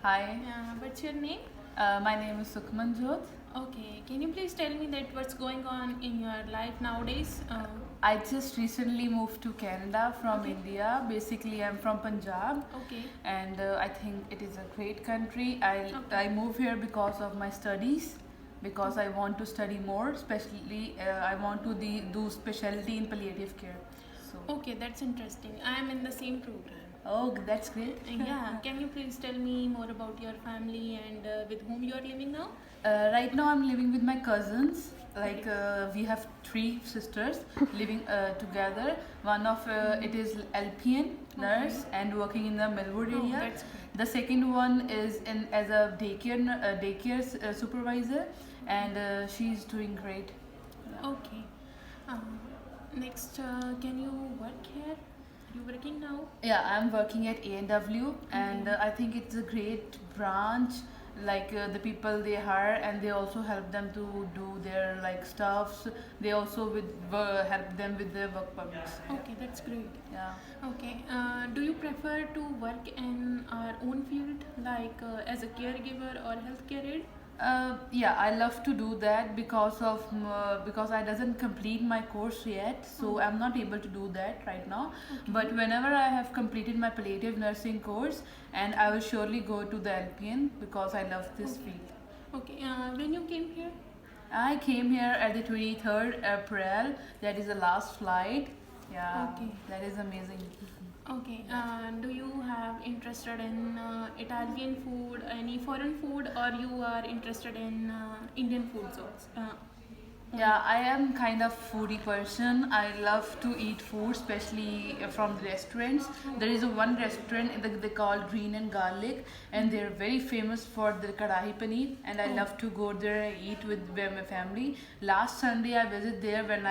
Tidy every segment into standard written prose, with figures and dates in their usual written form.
Hi, What's your name? my name is Sukhman Jyot. Okay, can you please tell me that what's going on in your life nowadays? I just recently moved to Canada from Okay, India. Basically, I'm from Punjab, okay, and I think it is a great country. okay, I moved here because of my studies, because I want to study more. Especially, I want to do specialty in palliative care. So, okay. That's interesting. I am in the same program. oh, that's great. Yeah, can you please tell me more about your family and with whom you are living now? Right now, I'm living with my cousins. Okay. We have three sisters living together. One of it is LPN Okay. nurse and working in the Melbourne Oh, area. that's great. The second one is in as a daycare supervisor, and she's doing great. Yeah. Okay. Next, can you work here? Are you working now? Yeah, I'm working at A&W, and Okay. I think it's a great branch. The people they hire, and they also help them to do their like stuffs. They also help them with their work permits. Okay, that's great. Yeah. Okay. Do you prefer to work in our own field, like as a caregiver or healthcare aide? Yeah, I love to do that because I doesn't complete my course yet, so Oh, I'm not able to do that right now. okay. But whenever I have completed my palliative nursing course, and I will surely go to the LPN because I love this Okay. field. Okay. When you came here? I came here at the 23rd April. That is the last flight. Yeah, Okay. that is amazing. Okay. Do you have interested in Italian food, any foreign food, or you are interested in Indian foods also? Only. Yeah, I am kind of foodie person. I love to eat food, especially from the restaurants. There is a one restaurant that they call Green and Garlic, and they're very famous for the kadahi paneer. And I Oh. love to go there and eat with my family. Last Sunday I visit there when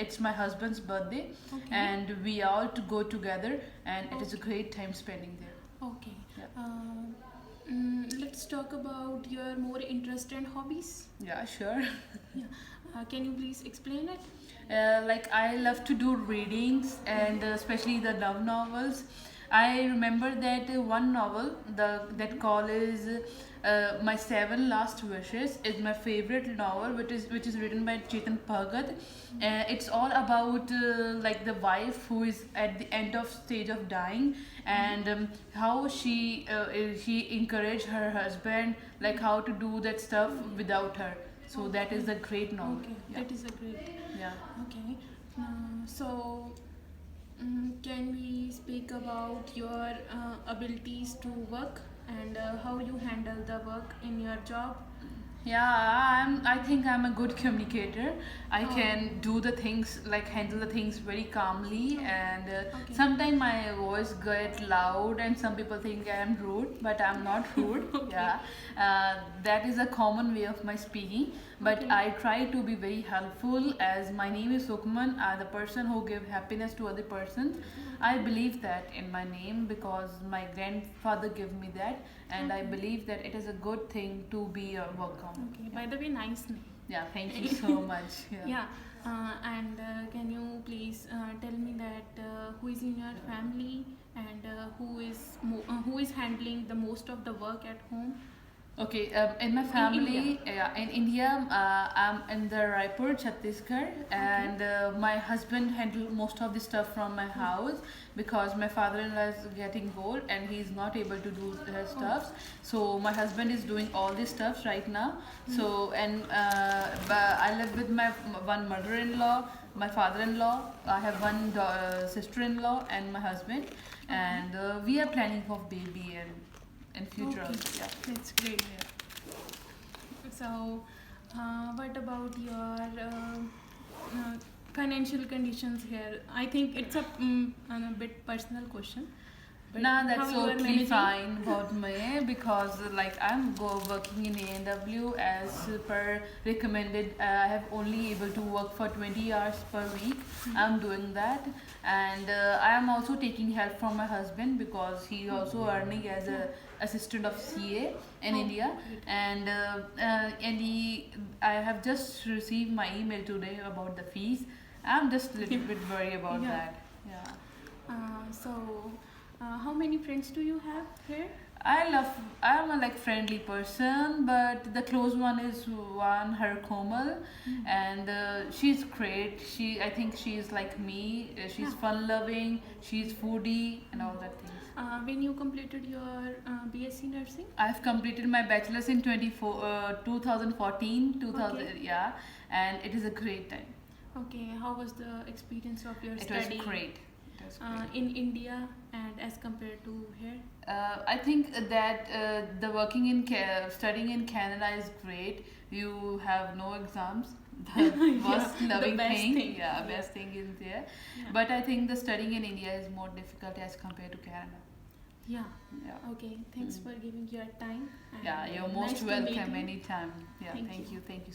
it's my husband's birthday, Okay. and we all to go together, and it is a Okay. great time spending there. Okay. Yeah, Let's talk about your more interest and hobbies. yeah, sure. Yeah. Can you please explain it? Like I love to do readings and especially the love novels. I remember that one novel, the that call is My Seven Last Wishes, is my favorite novel, which is written by Chetan Bhagat. It's all about like the wife who is at the end of stage of dying, and how she encouraged her husband, like how to do that stuff without her. So that Okay. is a great novel. Okay, Yeah. that is a great. Yeah. Okay. So, can we speak about your abilities to work and how you handle the work in your job? Yeah, I think I'm a good communicator. I Oh, can do the things, like handle the things very calmly, and okay. sometimes my voice get loud, and some people think I'm rude, but I'm not rude. Okay. Yeah, that is a common way of my speaking. But Okay. I try to be very helpful. As my name is Sukman, I'm the person who give happiness to other persons. I believe that in my name because my grandfather gave me that, and I Okay. believe that it is a good thing to be a welcome. Okay. Yeah. By the way, nice name. Yeah, thank you so much. Yeah. Yeah. And can you please tell me that who is in your family and who is handling the most of the work at home Okay, in my in India? family, in India, I'm in the Raipur, Chhattisgarh, Okay. and my husband handle most of the stuff from my house because my father-in-law is getting old and he's not able to do his Oh. stuffs. So my husband is doing all these stuffs right now. So and I live with my one mother-in-law, my father-in-law. I have one sister-in-law and my husband, and we are planning for baby and in future Okay, also. Yeah. that's great. Yeah. So, what about your financial conditions here? I think it's a bit personal question, but Nah, how that's you are totally managing? fine about me because like I'm working in A&W as per recommended. I have only able to work for 20 hours per week. I'm doing that, and I am also taking help from my husband because he also earning as a assistant of CA in Oh, India, great. and I have just received my email today about the fees. I'm just a little bit worried about Yeah. that. Yeah. So, How many friends do you have here? I'm a like friendly person, but the close one is one, her Komal, and she's great. I think she's like me. She's Yeah. fun loving. She's foodie and all that things. When you completed your BSc nursing? I've completed my bachelor's in 2014, 2000, Okay. yeah, and it is a great time. Okay, how was the experience of your It was study great. It was great. in India and as compared to here? I think that the studying in Canada is great. You have no exams. The most the loving best thing, thing. yeah, Yeah. best thing is there. Yeah. But I think the studying in India is more difficult as compared to Canada. Yeah. Yeah. Okay. Thanks Mm. for giving your time. And Yeah, you're nice most to meet welcome you. anytime. Yeah, Thank thank you. you. Thank you